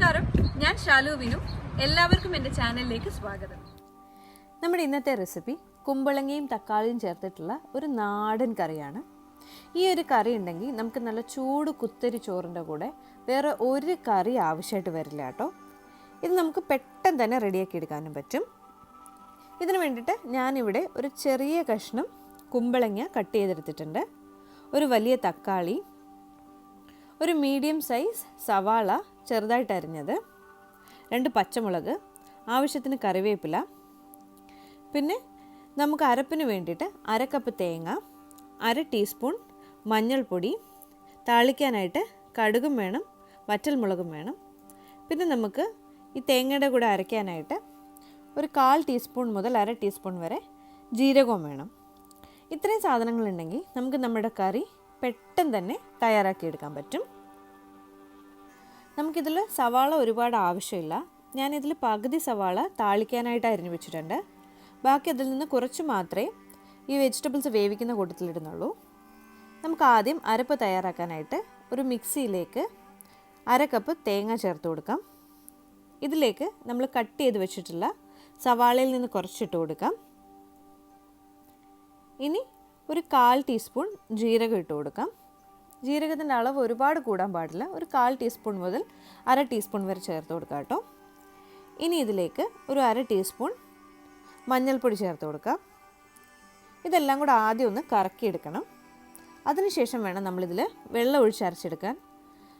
നമസ്കാരം, ഞാൻ ഷാലു വിനു. എല്ലാവർക്കും എൻ്റെ ചാനലിലേക്ക് സ്വാഗതം. നമ്മുടെ ഇന്നത്തെ റെസിപ്പി കുമ്പളങ്ങയും തക്കാളിയും ചേർത്തിട്ടുള്ള ഒരു നാടൻ കറിയാണ്. ഈ ഒരു കറി ഉണ്ടെങ്കിൽ നമുക്ക് നല്ല ചൂട് കുത്തരി ചോറിൻ്റെ കൂടെ വേറെ ഒരു കറി ആവശ്യമായിട്ട് വരില്ല കേട്ടോ. ഇത് നമുക്ക് പെട്ടെന്ന് തന്നെ റെഡിയാക്കി എടുക്കാനും പറ്റും. ഇതിന് വേണ്ടിയിട്ട് ഞാനിവിടെ ഒരു ചെറിയ കഷ്ണം കുമ്പളങ്ങ കട്ട് ചെയ്തെടുത്തിട്ടുണ്ട്, ഒരു വലിയ തക്കാളി, ഒരു മീഡിയം സൈസ് സവാള ചെറുതായിട്ട് അരിഞ്ഞത്, 2 പച്ചമുളക്, ആവശ്യത്തിന് കറിവേപ്പില, പിന്നെ നമുക്ക് അരപ്പിന് വേണ്ടിയിട്ട് 1/2 കപ്പ് തേങ്ങ, 1/2 ടീസ്പൂൺ മഞ്ഞൾപ്പൊടി, താളിക്കാനായിട്ട് കടുകും വേണം, വറ്റൽമുളകും വേണം. പിന്നെ നമുക്ക് ഈ തേങ്ങയുടെ കൂടെ അരയ്ക്കാനായിട്ട് ഒരു 1/4 ടീസ്പൂൺ മുതൽ 1/2 ടീസ്പൂൺ വരെ ജീരകവും വേണം. ഇത്രയും സാധനങ്ങളുണ്ടെങ്കിൽ നമുക്ക് നമ്മുടെ കറി പെട്ടെന്ന് തന്നെ തയ്യാറാക്കിയെടുക്കാൻ പറ്റും. നമുക്കിതിൽ സവാള ഒരുപാട് ആവശ്യമില്ല. ഞാനിതിൽ പകുതി സവാള താളിക്കാനായിട്ട് അരിഞ്ഞു വെച്ചിട്ടുണ്ട്. ബാക്കി അതിൽ നിന്ന് കുറച്ച് മാത്രമേ ഈ വെജിറ്റബിൾസ് വേവിക്കുന്ന കൂട്ടത്തിലിടുന്നുള്ളൂ. നമുക്ക് ആദ്യം അരപ്പ് തയ്യാറാക്കാനായിട്ട് ഒരു മിക്സിയിലേക്ക് 1/2 കപ്പ് തേങ്ങ ചേർത്ത് കൊടുക്കാം. ഇതിലേക്ക് നമ്മൾ കട്ട് ചെയ്ത് വെച്ചിട്ടുള്ള സവാളയിൽ നിന്ന് കുറച്ചിട്ട് കൊടുക്കാം. ഇനി ഒരു 1/4 ടീസ്പൂൺ ജീരകം ഇട്ട് കൊടുക്കാം. ജീരകത്തിൻ്റെ അളവ് ഒരുപാട് കൂടാൻ പാടില്ല. ഒരു 1/4 ടീസ്പൂൺ മുതൽ 1/2 ടീസ്പൂൺ വരെ ചേർത്ത് കൊടുക്കാം കേട്ടോ. ഇനി ഇതിലേക്ക് ഒരു 1/2 ടീസ്പൂൺ മഞ്ഞൾപ്പൊടി ചേർത്ത് കൊടുക്കാം. ഇതെല്ലാം കൂടെ ആദ്യം ഒന്ന് കറക്കിയെടുക്കണം. അതിനുശേഷം വേണം നമ്മളിതിൽ വെള്ളം ഒഴിച്ച് അരച്ചെടുക്കാൻ.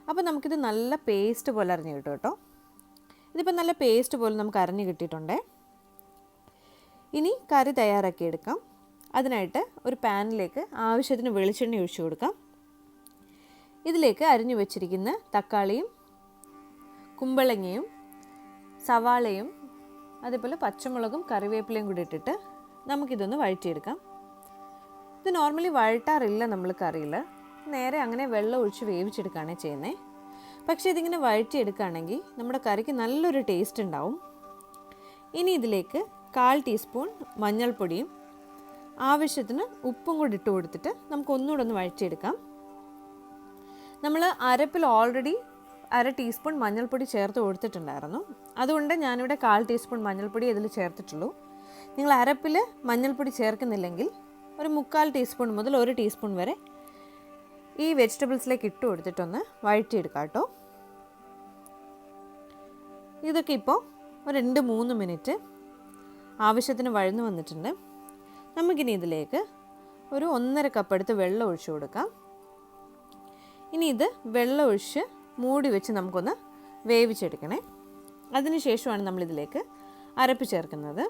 അപ്പോൾ നമുക്കിത് നല്ല പേസ്റ്റ് പോലെ അരഞ്ഞ് കിട്ടും കേട്ടോ. ഇതിപ്പോൾ നല്ല പേസ്റ്റ് പോലെ നമുക്ക് അരഞ്ഞ് കിട്ടിയിട്ടുണ്ടേ. ഇനി കറി തയ്യാറാക്കിയെടുക്കാം. അതിനായിട്ട് ഒരു പാനിലേക്ക് ആവശ്യത്തിന് വെളിച്ചെണ്ണ ഒഴിച്ചു കൊടുക്കാം. ഇതിലേക്ക് അരിഞ്ഞു വെച്ചിരിക്കുന്ന തക്കാളിയും കുമ്പളങ്ങയും സവാളയും അതേപോലെ പച്ചമുളകും കറിവേപ്പിലയും കൂടി ഇട്ടിട്ട് നമുക്കിതൊന്ന് വഴറ്റിയെടുക്കാം. ഇത് നോർമലി വഴറ്റാറില്ല നമ്മൾ കറിയിൽ, നേരെ അങ്ങനെ വെള്ളം ഒഴിച്ച് വേവിച്ചെടുക്കുകയാണ് ചെയ്യുന്നത്. പക്ഷേ ഇതിങ്ങനെ വഴറ്റിയെടുക്കുകയാണെങ്കിൽ നമ്മുടെ കറിക്ക് നല്ലൊരു ടേസ്റ്റ് ഉണ്ടാവും. ഇനി ഇതിലേക്ക് 1/4 ടീസ്പൂൺ മഞ്ഞൾപ്പൊടിയും ആവശ്യത്തിന് ഉപ്പും കൂടി ഇട്ട് കൊടുത്തിട്ട് നമുക്ക് ഒന്നുകൂടെ ഒന്ന് വഴറ്റിയെടുക്കാം. നമ്മൾ അരപ്പിൽ ഓൾറെഡി 1/2 ടീസ്പൂൺ മഞ്ഞൾപ്പൊടി ചേർത്ത് കൊടുത്തിട്ടുണ്ടായിരുന്നു. അതുകൊണ്ട് ഞാനിവിടെ 1/4 ടീസ്പൂൺ മഞ്ഞൾപ്പൊടി ഇതിൽ ചേർത്തിട്ടുള്ളൂ. നിങ്ങൾ അരപ്പിൽ മഞ്ഞൾപ്പൊടി ചേർക്കുന്നില്ലെങ്കിൽ ഒരു 3/4 ടീസ്പൂൺ മുതൽ 1 ടീസ്പൂൺ വരെ ഈ വെജിറ്റബിൾസിലേക്ക് ഇട്ട് കൊടുത്തിട്ടൊന്ന് വഴറ്റിയെടുക്കാം കേട്ടോ. ഇതൊക്കെ ഇപ്പോൾ ഒരു 2-3 മിനിറ്റ് ആവശ്യത്തിന് വഴന്നു വന്നിട്ടുണ്ട്. നമുക്കിനി ഇതിലേക്ക് ഒരു 1/2 കപ്പ് എടുത്ത് വെള്ളം ഒഴിച്ചു കൊടുക്കാം. ഇനി ഇത് വെള്ളം ഒഴിച്ച് മൂടി വെച്ച് നമുക്കൊന്ന് വേവിച്ചെടുക്കണേ. അതിനുശേഷമാണ് നമ്മളിതിലേക്ക് അരപ്പ് ചേർക്കുന്നത്.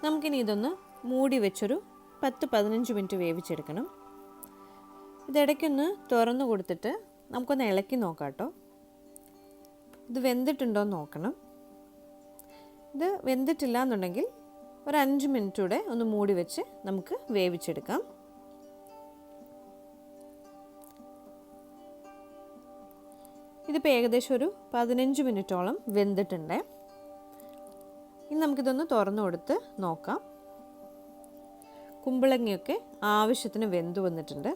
നമുക്കിനി ഇതൊന്ന് മൂടി വെച്ചൊരു 10-15 മിനിറ്റ് വേവിച്ചെടുക്കണം. ഇതിടയ്ക്കൊന്ന് തുറന്നു കൊടുത്തിട്ട് നമുക്കൊന്ന് ഇളക്കി നോക്കാം കേട്ടോ. ഇത് വെന്തിട്ടുണ്ടോ എന്ന് നോക്കണം. ഇത് വെന്തിട്ടില്ല എന്നുണ്ടെങ്കിൽ ഒരു 5 മിനിറ്റ് കൂടെ ഒന്ന് മൂടി വെച്ച് നമുക്ക് വേവിച്ചെടുക്കാം. ഇതിപ്പോൾ ഏകദേശം ഒരു 15 മിനിറ്റോളം വെന്തിട്ടുണ്ട്. ഇനി നമുക്കിതൊന്ന് തുറന്നു കൊടുത്ത് നോക്കാം. കുമ്പളങ്ങയൊക്കെ ആവശ്യത്തിന് വെന്ത് വന്നിട്ടുണ്ട്.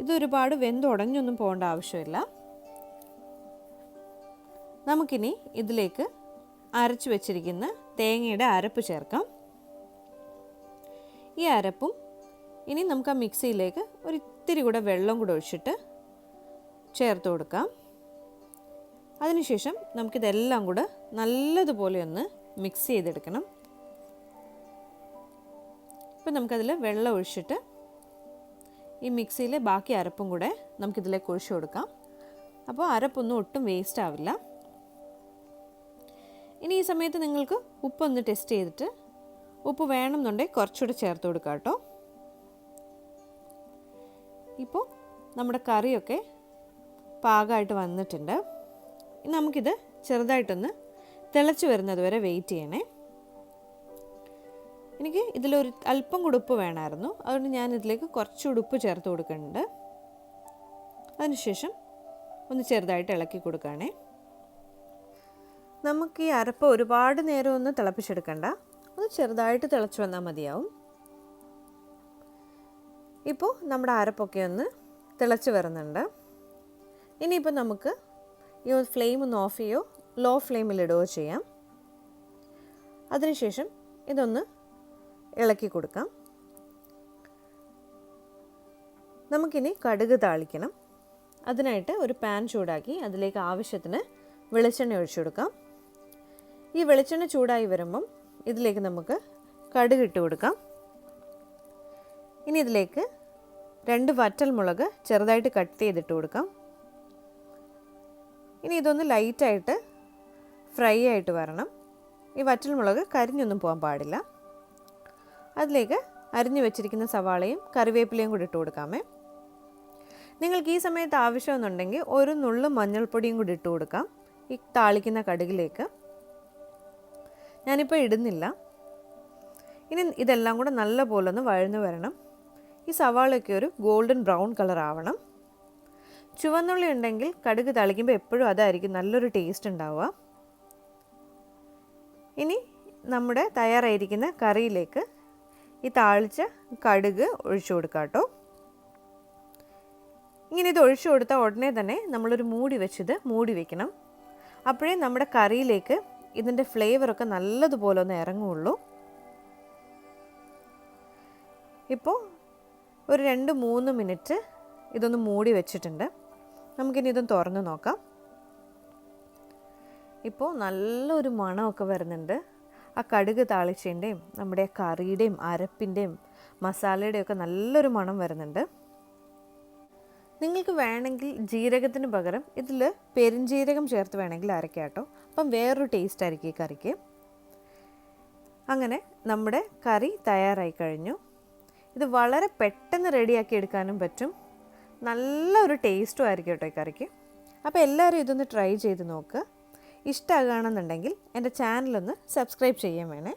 ഇതൊരുപാട് വെന്തുടഞ്ഞൊന്നും പോകേണ്ട ആവശ്യമില്ല. നമുക്കിനി ഇതിലേക്ക് അരച്ചു വെച്ചിരിക്കുന്ന തേങ്ങയുടെ അരപ്പ് ചേർക്കാം. ഈ അരപ്പും ഇനി നമുക്ക് ആ മിക്സിയിലേക്ക് ഒരു ഇത്തിരി കൂടെ വെള്ളം കൂടെ ഒഴിച്ചിട്ട് ചേർത്ത് കൊടുക്കാം. അതിനുശേഷം നമുക്കിതെല്ലാം കൂടെ നല്ലതുപോലെ ഒന്ന് മിക്സ് ചെയ്തെടുക്കണം. ഇപ്പം നമുക്കതിൽ വെള്ളം ഒഴിച്ചിട്ട് ഈ മിക്സിയിലെ ബാക്കി അരപ്പും കൂടെ നമുക്കിതിലേക്ക് ഒഴിച്ചു കൊടുക്കാം. അപ്പോൾ അരപ്പൊന്നും ഒട്ടും വേസ്റ്റ് ആവില്ല. ഇനി ഈ സമയത്ത് നിങ്ങൾക്ക് ഉപ്പൊന്ന് ടെസ്റ്റ് ചെയ്തിട്ട് ഉപ്പ് വേണമെന്നുണ്ടെങ്കിൽ കുറച്ചുകൂടെ ചേർത്ത് കൊടുക്കാം കേട്ടോ. ഇപ്പോൾ നമ്മുടെ കറിയൊക്കെ പാകമായിട്ട് വന്നിട്ടുണ്ട്. നമുക്കിത് ചെറുതായിട്ടൊന്ന് തിളച്ച് വരുന്നത് വരെ വെയിറ്റ് ചെയ്യണേ. എനിക്ക് ഇതിലൊരു അല്പം കൂടെ ഉപ്പ് വേണമായിരുന്നു, അതുകൊണ്ട് ഞാൻ ഇതിലേക്ക് കുറച്ചുകൂടി ഉപ്പ് ചേർത്ത് കൊടുക്കുന്നുണ്ട്. അതിനുശേഷം ഒന്ന് ചെറുതായിട്ട് ഇളക്കി കൊടുക്കുകയാണേ. നമുക്ക് ഈ അരപ്പ് ഒരുപാട് നേരം ഒന്ന് തിളപ്പിച്ചെടുക്കണ്ട, ഒന്ന് ചെറുതായിട്ട് തിളച്ച് വന്നാൽ മതിയാവും. ഇപ്പോൾ നമ്മുടെ അരപ്പൊക്കെ ഒന്ന് തിളച്ച് വരുന്നുണ്ട്. ഇനിയിപ്പോൾ നമുക്ക് ഈ ഫ്ലെയിം ഒന്ന് ഓഫ് ചെയ്യോ ലോ ഫ്ലെയിമിലിടുകയോ ചെയ്യാം. അതിനുശേഷം ഇതൊന്ന് ഇളക്കി കൊടുക്കാം. നമുക്കിനി കടുക് താളിക്കണം. അതിനായിട്ട് ഒരു പാൻ ചൂടാക്കി അതിലേക്ക് ആവശ്യത്തിന് വെളിച്ചെണ്ണ ഒഴിച്ചു കൊടുക്കാം. ഈ വെളിച്ചെണ്ണ ചൂടായി വരുമ്പം ഇതിലേക്ക് നമുക്ക് കടുക് ഇട്ട് കൊടുക്കാം. ഇനി ഇതിലേക്ക് 2 വറ്റൽമുളക് ചെറുതായിട്ട് കട്ട് ചെയ്തിട്ട് കൊടുക്കാം. ഇനി ഇതൊന്ന് ലൈറ്റായിട്ട് ഫ്രൈ ആയിട്ട് വരണം. ഈ വറ്റൽമുളക് കരിഞ്ഞൊന്നും പോകാൻ പാടില്ല. അതിലേക്ക് അരിഞ്ഞു വെച്ചിരിക്കുന്ന സവാളയും കറിവേപ്പിലയും കൂടി ഇട്ട് കൊടുക്കാമേ. നിങ്ങൾക്ക് ഈ സമയത്ത് ആവശ്യമെന്നുണ്ടെങ്കിൽ ഒരു നുള്ളു മഞ്ഞൾപ്പൊടിയും കൂടി ഇട്ട് കൊടുക്കാം ഈ താളിക്കുന്ന കടുകിലേക്ക്. ഞാനിപ്പോൾ ഇടുന്നില്ല. ഇനി ഇതെല്ലാം കൂടെ നല്ലപോലെ ഒന്ന് വഴന്നു വരണം. ഈ സവാളയൊക്കെ ഒരു ഗോൾഡൻ ബ്രൗൺ കളർ ആവണം. ചുവന്നുള്ളി ഉണ്ടെങ്കിൽ കടുക് തളിക്കുമ്പോൾ എപ്പോഴും അതായിരിക്കും നല്ലൊരു ടേസ്റ്റ് ഉണ്ടാവുക. ഇനി നമ്മുടെ തയ്യാറായിരിക്കുന്ന കറിയിലേക്ക് ഈ താളിച്ച കടുക് ഒഴിച്ചു കൊടുക്കാം കേട്ടോ. ഇങ്ങനെ ഇത് ഒഴിച്ചു കൊടുത്താൽ ഉടനെ തന്നെ നമ്മളൊരു മൂടി വെച്ചത് മൂടി വയ്ക്കണം. അപ്പോഴേ നമ്മുടെ കറിയിലേക്ക് ഇതിൻ്റെ ഫ്ലേവറൊക്കെ നല്ലതുപോലെ ഒന്ന് ഇറങ്ങുള്ളൂ. ഇപ്പോൾ ഒരു 2-3 മിനിറ്റ് ഇതൊന്ന് മൂടി വെച്ചിട്ടുണ്ട്. നമുക്കിനി ഇതൊന്ന് തുറന്ന് നോക്കാം. ഇപ്പോൾ നല്ലൊരു മണമൊക്കെ വരുന്നുണ്ട്. ആ കടുക് താളിച്ചതിൻ്റെയും നമ്മുടെ കറിയുടെയും അരപ്പിൻ്റെയും മസാലയുടെയും ഒക്കെ നല്ലൊരു മണം വരുന്നുണ്ട്. നിങ്ങൾക്ക് വേണമെങ്കിൽ ജീരകത്തിന് പകരം ഇതിൽ പെരുംജീരകം ചേർത്ത് വേണമെങ്കിൽ അരയ്ക്കാം കേട്ടോ. അപ്പം വേറൊരു ടേസ്റ്റ് ആയിരിക്കും ഈ കറിക്ക്. അങ്ങനെ നമ്മുടെ കറി തയ്യാറായി കഴിഞ്ഞു. ഇത് വളരെ പെട്ടെന്ന് റെഡിയാക്കി എടുക്കാനും പറ്റും. നല്ലൊരു ടേസ്റ്റും ആയിരിക്കും കേട്ടോ ഈ കറിക്ക്. അപ്പോൾ എല്ലാവരും ഇതൊന്ന് ട്രൈ ചെയ്ത് നോക്കുക. ഇഷ്ടമാകുകയാണെന്നുണ്ടെങ്കിൽ എൻ്റെ ചാനലൊന്ന് സബ്സ്ക്രൈബ് ചെയ്യാൻ വേണേ.